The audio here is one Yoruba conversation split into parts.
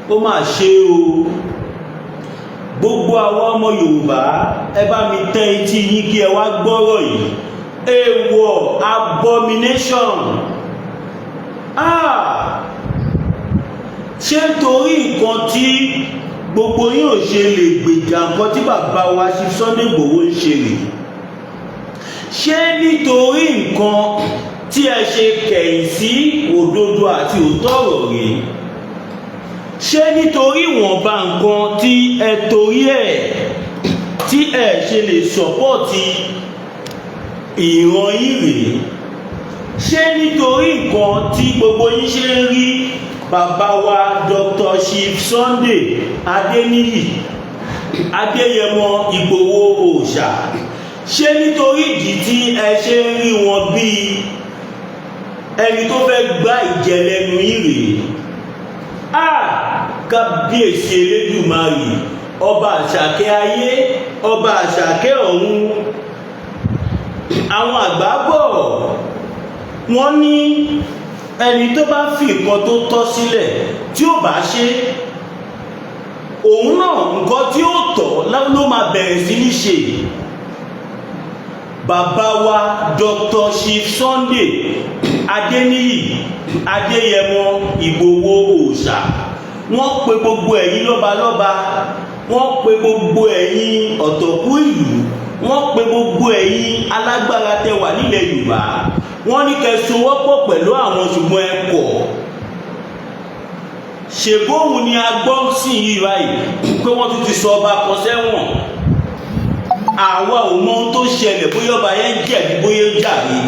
ó mà ṣe o. Gbogbo àwọn ọmọ Yorùbá ẹ bá mi tẹ́ etí yín kí ẹ wá gbọ́rọ̀ yìí. Èèwọ̀ abomination. Ṣé torí nǹkan tí gbogbo yín ò ṣe lè gbèjà nǹkan tí bàbá wa ṣe Sunday Igboho ń ṣe rè? Ṣé nítorí nǹkan tí ẹ ṣe kẹ̀yìn sí òdodo àti òótọ́ ọ̀rọ̀ rè? Ṣé nítorí ìwọ̀nba nǹkan tí ẹ torí ẹ̀ tí ẹ ṣe lè sọ́pọ̀tì ìran yín rè? Ṣé nítorí nǹkan tí gbogbo yín ṣe ń rí bàbá wa Dr. Chief Sunday Adéníyì Adéyẹmọ Ìgbòho Òòṣà, ṣé nítorí ìdí tí ẹ ṣe ń rí wọn bíi ẹni tó fẹ́ gbá ìjẹ lẹ́nu yín rèé? Kábíyèsí Elédùmarè, ọba àṣàkẹ́ ayé, ọba àṣàkẹ́ ọ̀run. Àwọn àgbà bọ̀ wọ́n ní ẹni tó bá fi nǹkan tó tọ́ sílẹ̀ tí ó bá ṣe, òun náà nǹkan tí ó tọ́ ló máa bẹ̀rẹ̀ sí ní ṣe. Bàbá wa Dr. Chief Sunday Adéníyì Adéyẹmọ Ìgbòho Òòṣà, wọ́n pe gbogbo ẹ̀yin lọ́balọ́ba, wọ́n pe gbogbo ẹ̀yin ọ̀tọ̀kú ìlú, wọ́n pe gbogbo ẹ̀yin alágbára tẹ́ wà nílẹ̀ Yorùbá, wọ́n ní kẹ́ sowọ́pọ̀ pẹ̀lú àwọn ṣùgbọ́n ẹ kọ̀. Ṣèbóhùn ni a gbọ́ sí yìí báyìí pé wọ́n tún ti sọ ọba kan sẹ́wọ̀n. Àwa ò mọ ohun tó ṣẹlẹ̀, bóyá ọba yẹn jẹ̀bi bóyá ó jàre.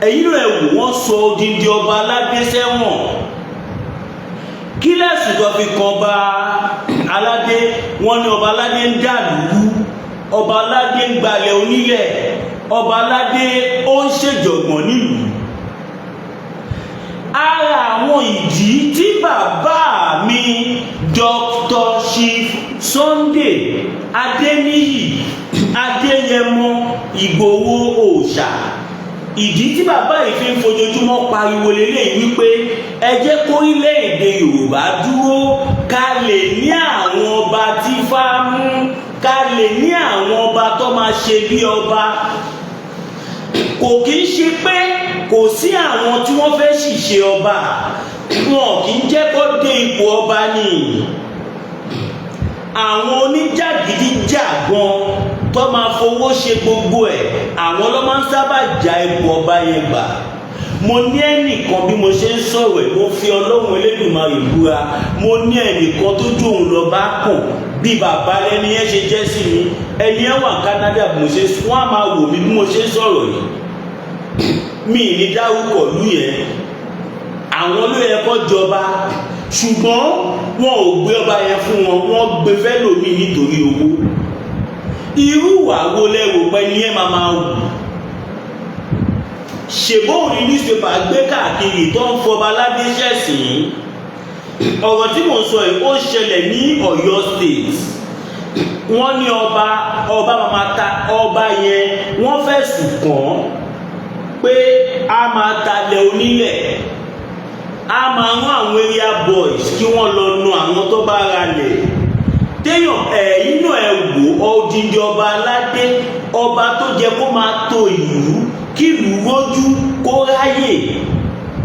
Ẹ̀yin náà ẹ wò, wọ́n sọ odindi ọba aládé sẹ́wọ̀n. Kí lẹ́sùn tó fi kan ọba aládé? Wọ́n ní ọba aládé ń dàlúrú, ọba aládé ń gbalẹ̀ onílẹ̀, ọba aládé ó ń ṣèjọ̀gbọ̀n nílùú. Ara àwọn ìdí tí bàbá mi Dr. Chief Sunday Adéníyì Adéyẹmọ Ìgbòho Òòṣà, ìdí tí bàbá yìí fi ń fojoojúmọ́ pariwo lélẹ́yìí wípé ẹ jẹ́ kórílẹ̀-èdè Yorùbá dúró, ká lè ní àwọn ọba tí Ifá mú, ká lè ní àwọn ọba tó máa ṣe bí ọba. Kò kí ń ṣe pé kò sí àwọn tí wọ́n fẹ́ ṣìṣe ọba, wọn kì í jẹ́ kó dé ipò ọba ni. Àwọn oníjàgídíjàgan tó máa fowó ṣe gbogbo ẹ̀, àwọn ló máa ń sábà já ipò ọba yẹn gbà. Mo ní ẹnìkan, bí mo ṣe ń sọ̀rọ̀ ẹ̀, mo fi Ọlọ́run Elédùmarè búra, mo ní ẹnìkan tó jó òun lọ bá kàn bí bàbá ẹni yẹn ṣe jẹ́ sí mi. Ẹni yẹn wà Canada, bí mo ṣe wọ́n á máa wò mí bí mo ṣe ń sọ̀rọ̀ yìí. Mi ní dárúkọ ìlú yẹn, àwọn ló yẹ kó jọba, ṣùgbọ́n wọn ò gbé ọba yẹn fún wọn, wọ́n gbé fẹ́lòmíì nítorí owó. Irú ìwà wo lẹ́rù pé ní ẹ máa wù? Ṣèbóhùn ní newspaper gbé káàkiri tó ń fọba aládé ṣẹ̀sìn. Ọ̀rọ̀ tí mò ń sọ yìí ó ṣẹlẹ̀ ní Ọ̀yọ́ State. Wọ́n ní ọba máa ta ọba yẹn, wọ́n fẹ̀sùn kàn pé a máa talẹ̀ onílẹ̀, a máa rán àwọn area boys kí wọ́n lọ nu àwọn tó bá ralẹ̀. Téèyàn ẹ̀yìn náà ẹ wò, odindi ọba aládé, ọba tó jẹ kó máa tò ìlú kí ìlú rójú kó ráyè.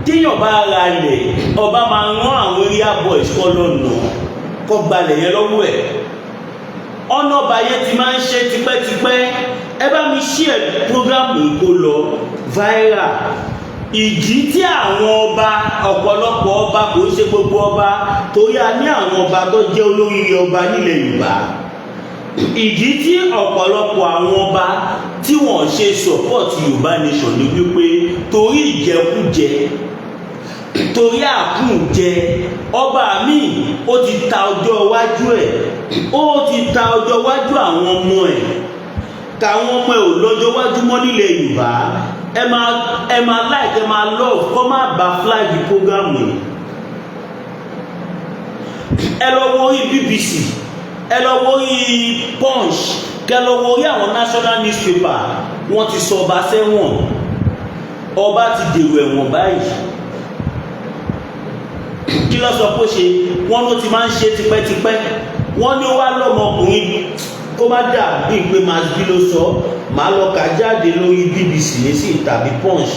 Téèyàn bá ralẹ̀, ọba máa rán àwọn area boys kọ́ lọ́nà kó gbalẹ̀ yẹn lọ́wọ́ ẹ̀. Ọ̀nà ọba yẹn ti máa ń ṣe tipẹ́tipẹ́. Ẹ bá mi share program kó lọ viral. Ìdí tí àwọn ọba, ọ̀pọ̀lọpọ̀ ọba, kò ṣe gbogbo ọba, torí a ní àwọn ọba tó jẹ́ olóríire ọba nílẹ̀ Yorùbá. Ìdí tí ọ̀pọ̀lọpọ̀ àwọn ọba tí wọ́n ṣe support Yorùbá nation ni wípé torí ìjẹkújẹ, torí àkúnjẹ. Ọba mi ó ti ta ọjọ́ iwájú ẹ̀, ó ti ta ọjọ́ iwájú àwọn ọmọ ẹ̀, káwọn ọmọ ẹ̀ ò lọ́jọ́ iwájú mọ́ nílẹ̀ Yorùbá. Ẹ máa like, ẹ máa love, kọ́ máa bá flag program yìí. Ẹ lọ wo orí BBC, ẹ lọ wo orí Punch, kẹ lọ wo orí àwọn national newspaper, wọ́n ti sọ ọba sẹ́wọ̀n. ọba ti dèrò ẹ̀wọ̀n báyìí. Kí ló sọ pé ṣe? Wọ́n ló ti máa ń ṣe tipẹ́tipẹ́. Wọ́n ní ó wá lọ́mọkùnrin kó má dà bíi pé Masbi ló sọ, màá lọ kà jáde lórí BBC nísìnyí tàbí Punch.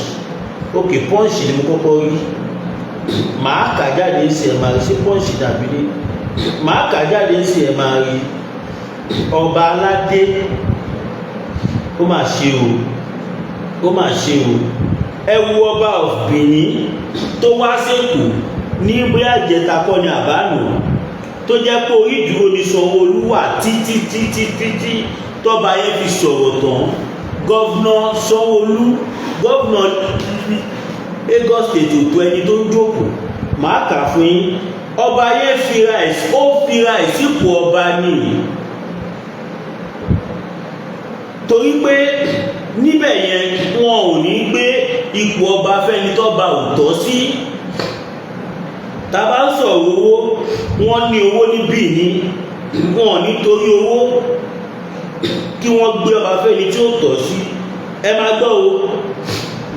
Ok, Punch ni mo kọ́kọ́ rí. Màá kà jáde sí ẹ̀ máa rí, sí Punch dàbí dé. Màá kà jáde sí ẹ̀ máa rí. Ọba aládé, ó mà ṣe o, ó mà ṣe o. Ẹ wo ọba of Benin tó wá sẹ́kù ní bóyá ìjẹta kọ́ ni àbánu, tó jẹ́ pé orí ìdúró ní Sanwó-Olú wà títí tọ́ba yẹn fi sọ̀rọ̀ tán. Gọ́vnà Sanwó-Olú, gọ́vnà Lagos State ò tó ẹni tó ń jókòó. Màá kà fún yín. Ọba yẹn fira ẹ̀ sípò ọba nìyí. Torí pé níbẹ̀ yẹn wọn ò ní gbé ipò ọba fẹ́ni tọ́ba ò tọ́ sí. Tá bá ń sọ̀rọ̀ owó, wọ́n ní owó ní Benin, wọn ò ní torí owó kí wọ́n gbé ọba fẹ́ni tí ó tọ́ sí. Ẹ máa gbọ́ o,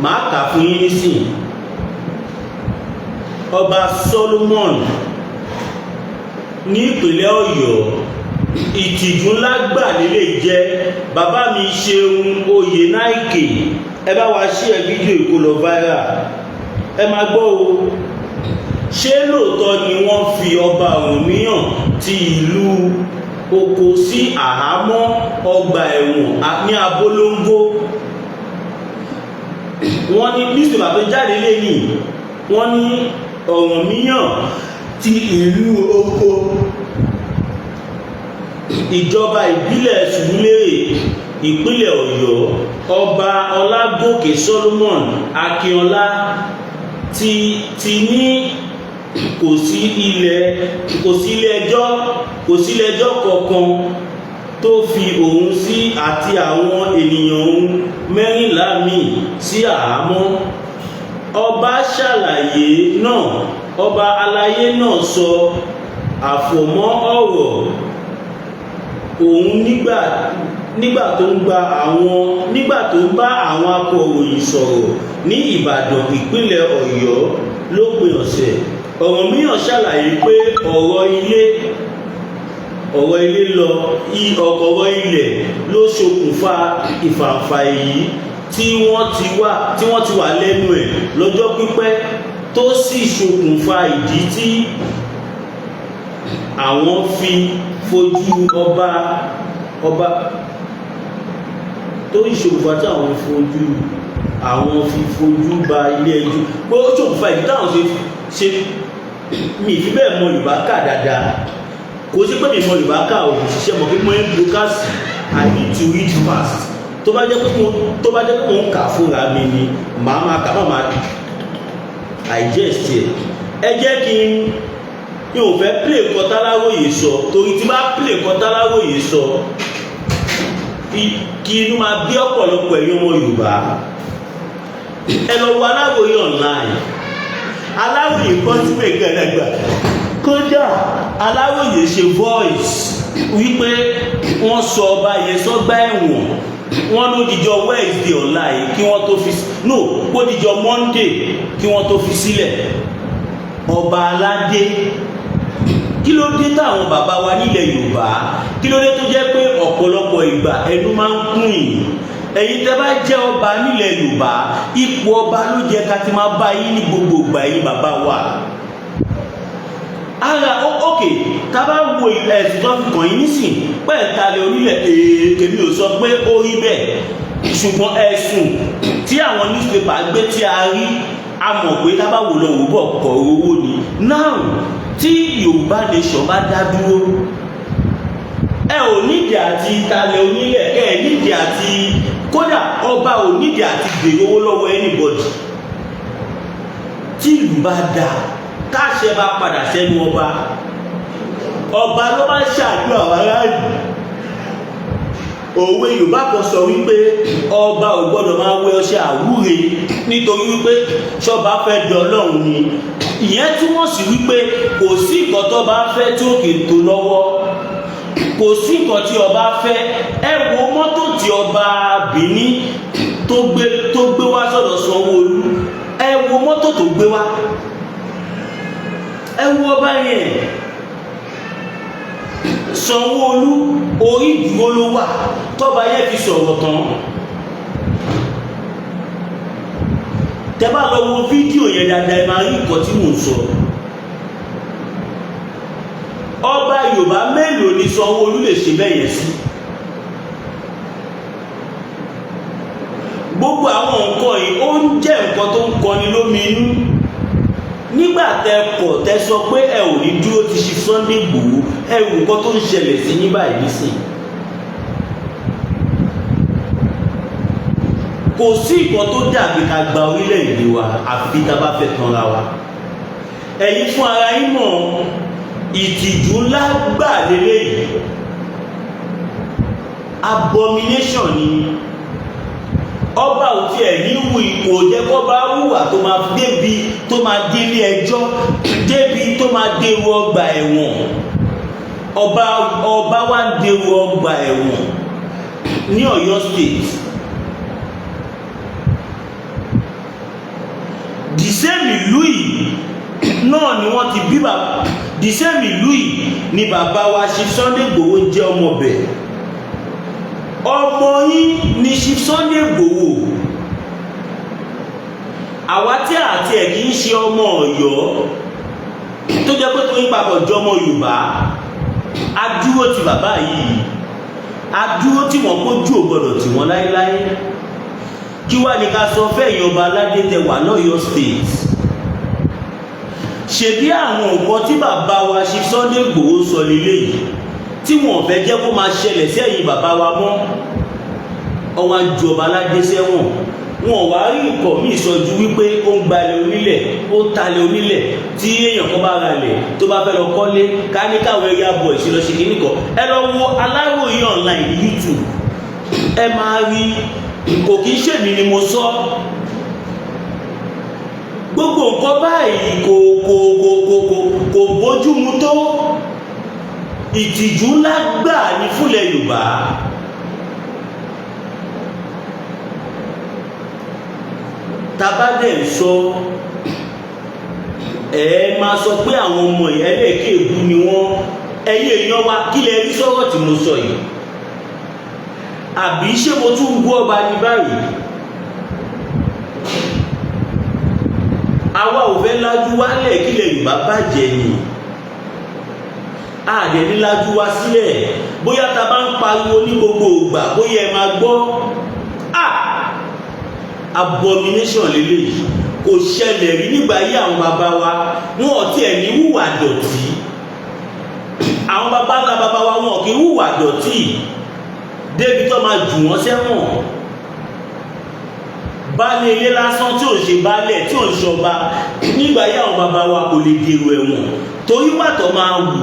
màá kà fún yín nísìnyí. Ọba Solomon ní ìpínlẹ̀ Ọ̀yọ́, ìtìjú ńlá gbà nílé jẹ́. Bàbá mi Ṣeun Oyènáìkè, ẹ bá wa ṣí ẹ fídíò ìkó lọ viral. Ẹ máa gbọ́ o, ṣé lóòótọ́ ni wọ́n fi ọba Ọ̀rúnmìyàn ti ìlú Oko sí àhámọ́ ọgbà ẹ̀wọ̀n ní Abolongo? Wọ́n ní newspaper tó jáde lẹ́yìn, wọ́n ní Ọ̀rúnmìyàn ti ìlú Oko, ìjọba ìbílẹ̀ Sùúrùlérè, ìpínlẹ̀ Ọ̀yọ́, ọba Ọlágòkè Solomon Akínọlá ti ní kò sí ilé ẹjọ́ kankan tó fi òun sí àti àwọn ènìyàn òun 14 míì sí àhámọ́. Ọba ṣàlàyé náà, ọba aláyé náà sọ àfọ̀mọ́ ọ̀rọ̀ òun nígbà tó ń bá àwọn akọ̀ròyìn sọ̀rọ̀ ní Ìbàdàn, ìpínlẹ̀ Ọ̀yọ́ lópin ọ̀sẹ̀. Ọ̀rúnmìyàn ṣàlàyé pé ọ̀rọ̀ ilẹ̀ ló ṣokùnfà ìfàǹfà èyí tí wọ́n ti wà lẹ́nu ẹ̀ lọ́jọ́ pípẹ́, tó sì ṣokùnfà ìdí tí àwọn fi fojú ọba tó ìṣòkùnfà tí àwọn fi fojú ba ilé ẹjọ́. Pé ó ṣokùnfà ìdí táwọn ṣe mi fi bẹ́ẹ̀ mọ Yorùbá kà dáadáa. Kò sí pé mi mọ Yorùbá kà ò ṣiṣẹ́ mọ̀ pé mo ń broadcast, I need to read fast. Tó bá jẹ́ pé mo ń kà fúnra mi ni màá máa kà máa digest ẹ̀. Ẹ jẹ́ kí n ò fẹ́ play nǹkan t'Aláròyé sọ, torí tí bá play nǹkan t'Aláròyé sọ kí inú máa bí ọ̀pọ̀lọpọ̀ ẹ̀yin ọmọ Yorùbá. Ẹ lọ wo Aláròyé online. Aláròyé kọ́ sí pé gẹ̀rẹ́gbà, kódà Aláròyé ṣe voice wípé wọ́n sọ ọba yẹn sọ́gbà ẹ̀wọ̀n. Wọ́n ló dijọ́ Wednesday ọ̀la yìí kí wọ́n tó fi kó dijọ́ Monday kí wọ́n tó fi sílẹ̀. Ọba aládé, kí ló dé táwọn bàbá wa nílẹ̀ Yorùbá, kí ló dé tó jẹ́ pé ọ̀pọ̀lọpọ̀ ìgbà ẹnu máa ń kún yìí? Ẹ̀yin tẹ́ bá jẹ́ ọba nílẹ̀ Yorùbá, ipò ọba ló jẹ́ ká ti máa bá yín ní gbogbo ìgbà yín bàbá wa. Ok, tá bá wo ẹ̀sùn tó fi kàn yín nísìn pẹ́ẹ̀talẹ̀ onílẹ̀, èmi ò sọ pé ó rí bẹ́ẹ̀, ṣùgbọ́n ẹ̀sùn tí àwọn newspaper gbé tí a rí, a mọ̀ pé tá bá wò lọ wò bọ̀ kọ̀ owó ni. Now tí Yorùbá nation bá dá dúró, ẹ ò nídìí àti ìtalẹ̀ onílẹ̀, ẹ nídìí àti kódà ọba ò nídìí àti gbèrò owó lọ́wọ́ anybody. Tí ìlú bá dá, káṣẹ bá padà sẹ́nu ọba ló máa ń ṣàdúrà àwọn aráàlú. Òwe Yorùbá kan sọ wípé ọba ò gbọ́dọ̀ máa wẹ ọṣẹ àwúre nítorí wípé ṣọba fẹ́ di Ọlọ́run ni. Ìyẹn túmọ̀ sí wípé kò sí nǹkan tó bá fẹ́ tí ó kì í tó lọ́wọ́, kò sí nǹkan tí ọba fẹ́. Ẹ wo mọ́tò tí ọba Benin tó gbé wá sọ́dọ̀ Sanwó-Olú tó gbé wá. Ẹ wo ọba yẹn, Sanwó-Olú orí ìdúró ló wà tọ́ba yẹn fi sọ̀rọ̀ tán. Tẹ́ bá lọ wo fídíò yẹn dáadáa ẹ máa rí nǹkan tí mò ń sọ. Ọba Yorùbá mélòó ni Sanwó-Olú lè ṣe bẹ́ẹ̀ yẹn sí? Gbogbo àwọn nǹkan yìí ó ń jẹ́ nǹkan tó ń kọni lóminú. Nígbà tẹ́ kọ̀ tẹ́ sọ pé ẹ ò ní dúró ti ṣe Sunday Igboho, ẹ wò nǹkan tó ń ṣẹlẹ̀ sí ní báyìí nísìn. Kò sí nǹkan tó dàbí ká gba orílẹ̀-èdè wa àfi tá bá fẹ́ tanra wa. Ẹ̀yin fún ara yín mọ̀ ìtìjú ńlá gbà lélẹ́yìí. Abomination ni. Ọba ò tiẹ̀ ní wù ipò jẹ́ kó bá hùwà tó máa débi tó máa délé ẹjọ́ débi tó máa dèrò ọgbà ẹ̀wọ̀n. Ọba wa ń dèrò ọgbà ẹ̀wọ̀n ní Ọ̀yọ́ state. The same ìlú yìí náà ni wọ́n ti bí bàbá, the same ìlú yìí ni bàbá wa Chief Sunday Igboho jẹ́ ọmọ bẹ̀. Ọmọ yín ni Chief Sunday Igboho. Àwa tí àti ẹ̀ kì í ṣe ọmọ Ọ̀yọ́ tó jẹ́ pé tó ń papọ̀ jọ ọmọ Yorùbá, a dúró ti bàbá yìí, a dúró tí wọ́n kójú ò gbọdọ̀ tì wọ́n láéláé. Kí wá ní ká sọ fẹ́yìn ọba aládé tẹ wà lọ́yọ́ state? Ṣebí àwọn nǹkan tí bàbá wa Chief Sunday Igboho sọ nílé yìí tí wọ́n fẹ́ jẹ́ kó máa ṣẹlẹ̀ sí ẹ̀yin bàbá wa mọ́, ọwọ́ ju ọba aládé sẹ́wọ̀n. Wọn wá rí nǹkan míì sọjú wípé ó ń gbalẹ̀ onílẹ̀, ó ń talẹ̀ onílẹ̀, tí èèyàn kan bá ralẹ̀ tó bá fẹ́ lọ kọ́lé ká ní káwọn ẹ̀yà bọ̀ ìṣe lọ ṣe kìíní kan. Ẹ lọ wo Aláròyé online ní YouTube, ẹ máa rí. Kò kí ń ṣèmi ni mo sọ. Gbogbo nǹkan báyìí kò bójúmu tó. Ìtìjú ńlá gbà ní fúnlẹ̀ Yorùbá. Tabadẹ̀ sọ ẹ máa sọ pé àwọn ọmọ ẹlẹ́ẹ̀kẹ́ èbú ni wọ́n. Ẹ̀yin èèyàn wa kí lẹ rí sọ̀rọ̀ tí mo sọ yìí? Àbí ṣé mo tún gbọ́ ọba ní báyìí? Àwa ò fẹ́ lájú wálẹ̀ kílẹ̀ Yorùbá bàjẹ́ ni. Àdẹ̀ ní lájú wá sílẹ̀. Bóyá ta bá ń pariwo ní gbogbo ìgbà bóyá ẹ máa gbọ́. Abomination lélẹ́yìí kò ṣẹlẹ̀ rí nígbà yí àwọn bàbá wa. Wọn ò tiẹ̀ ní hùwà dọ̀tí. Àwọn bàbá wa wọn kì í hùwà dọ̀tí débi tó máa jù wọ́n sẹ́wọ̀n. Baálé ilé lásán tí ò ṣe baálẹ̀ tí ò ń ṣọba nígbà yí àwọn bàbá wa kò lè dèrò ẹ̀wọ̀n torí wà tó máa wù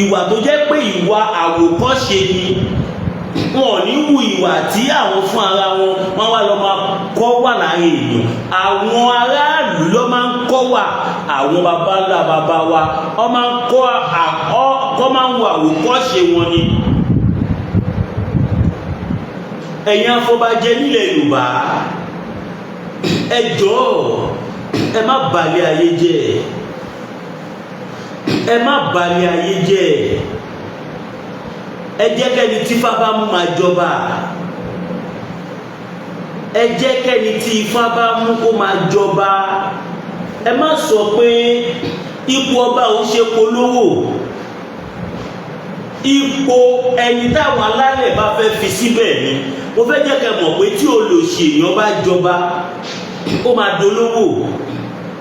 ìwà tó jẹ́ pé ìwà àwòkọ́ṣe ni. Wọn ò ní wù ìwà tí àwọn fún ara wọn wọ́n wá lọ máa kọ́ wà láàrin èèyàn. Àwọn aráàlú ló máa ń kọ́ wà. Àwọn bàbá ńlá bàbá wa wọ́n máa ń kọ́ máa ń wo àwòkọ́ṣe wọn ni. Ẹ̀yin afọbajẹ nílẹ̀ Yorùbá, ẹ jọ̀ọ́ ẹ má balẹ̀ ayé jẹ́. Ẹ má balẹ̀ ayé jẹ́. Ẹ jẹ́ kẹ́ni tí Ifá bá mú máa jọba. Ẹ jẹ́ kẹ́ni tí Ifá bá mú kó máa jọba. Ẹ má sọ pé ipò ọba ò ṣe polówó. Ipò ẹni táwọn alálẹ̀ bá fẹ́ fi síbẹ̀ ni. Mo fẹ́ jẹ́ kẹ́ mọ̀ pé tí olòṣì èèyàn bá jọba, ó máa dolówó,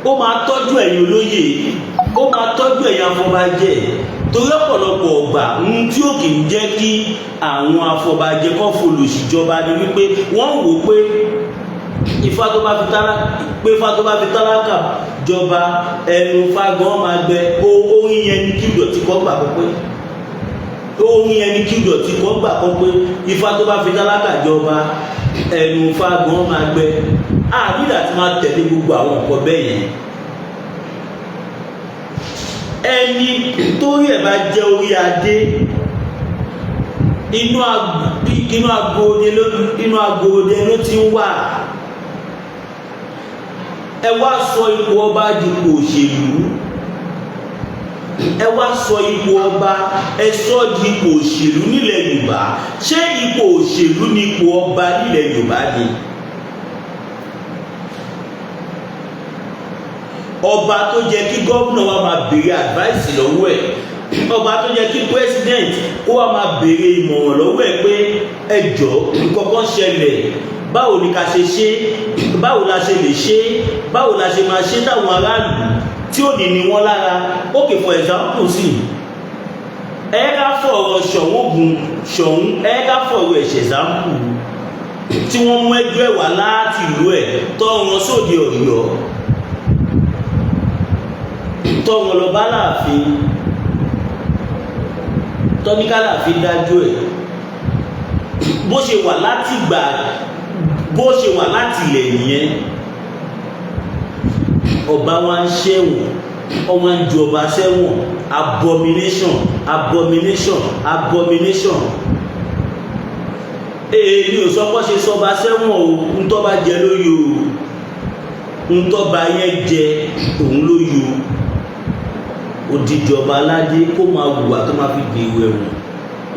ó máa tọ́jú ẹ̀yin olóyè, ó máa tọ́jú ẹ̀yin afọbajẹ. Torí ọ̀pọ̀lọpọ̀ ọgbà tí ó kì í jẹ́ kí àwọn afọbajẹ kọ́ folòṣìjọba ni wípé wọ́n wò pé Ifá tó bá fi tálákà jọba ẹnu fagbọ́n máa gbẹ. Orin yẹn ní kí ìdọ̀tí kọ́ gbà pé orin yẹn ní kí ìdọ̀tí kọ́ gbà pé Ifá tó bá fi tálákà jọba ẹnu fagbọ́n máa gbẹ. Àbídà tí máa tẹ̀lé gbogbo àwọn nǹkan bẹ́ẹ̀ yẹn. Ẹni torí ẹ̀ bá jẹ́ orí adé inú agboolé ló ti ń wà. ẹ wá sọ ipò ọba di ipò òṣèlú, ẹ wá sọ ipò ọba ẹ sọ di ipò òṣèlú nílẹ̀ Yorùbá. Ṣé ipò òṣèlú ni ipò ọba nílẹ̀ Yorùbá ni? Ọba tó jẹ́ kí gómìnà wa máa béèrè advice lọ́wọ́ ẹ̀, ọba tó jẹ́ kí president kó wa máa béèrè ìmọ̀ràn lọ́wọ́ ẹ̀ pé ẹ jọ̀ọ́ nǹkan kan ṣẹlẹ̀, báwo ni ká ṣe ṣe, báwo la ṣe lè ṣe, báwo la ṣe máa ṣe táwọn aráàlú tí ò ní ní wọn lára. Okay, for example sí ẹ ká fọ̀rọ̀ Ṣọ̀ún ẹ ká fọ̀rọ̀ ẹ̀ṣẹ̀ example tí wọ́n mú ẹjọ́ ẹ̀ wá láti ìlú ẹ̀ tọ́ran sóde Ọ̀yọ́, tọ́ran lọ bá láàfin, tọ́níkà láàfin dájú ẹ̀ bó ṣe wà láti gbà, bó ṣe wà láti ilẹ̀ nìyẹn. Ọba wa ń ṣẹ̀wọ̀n, ọmọ ń ju ọba sẹ́wọ̀n. Abomination, abomination, abomination. Èmi ò sọ pé ṣe sọba sẹ́wọ̀n o, ń tọ́ bá jẹ lóyè o, ń tọ́ bá yẹn jẹ òun lóyè o. Odidi ọba aládé kó máa hùwà tó máa fi dèrò ẹ̀wọ̀n.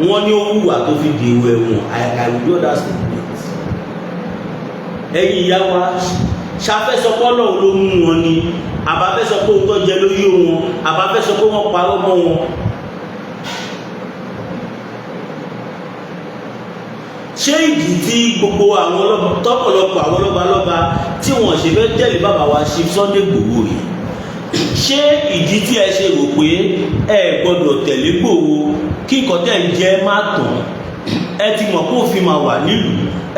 Wọ́n ní ó hùwà tó fi dèrò ẹ̀wọ̀n. I will do that statement. Ẹ̀yin ìyá wa ṣàfẹ́sọpọ́ lọ́wọ́ ló mú wọn ni, àbáfẹ́sọpọ́ òótọ́ jẹ lóyè wọn, àbáfẹ́sọpọ́ wọn parọ́ mọ́ wọn. Ṣé ìdí tí gbogbo àwọn ọlọ́ba, tọ́pọ̀lọpọ̀ àwọn ọlọ́ba tí wọ́n ṣe fẹ́ tẹ̀lé bàbá wa ṣe Sunday Igboho yìí, ṣé ìdí tí ẹ ṣe rò pé ẹ gbọ́dọ̀ tẹ̀lé Igboho kí nǹkan tẹ̀ ń jẹ́ má tán? Ẹ ti mọ̀ kó fi máa wà nílùú,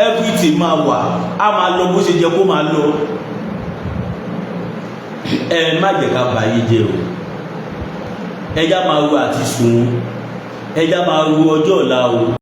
everything máa wà, á máa lọ bó ṣe jẹ́ kó máa lọ. Ẹ má jẹ́ ká bàyé jẹ́ o, ẹjá máa ro àti sùn, ẹjá máa ro ọjọ́ ọ̀la o.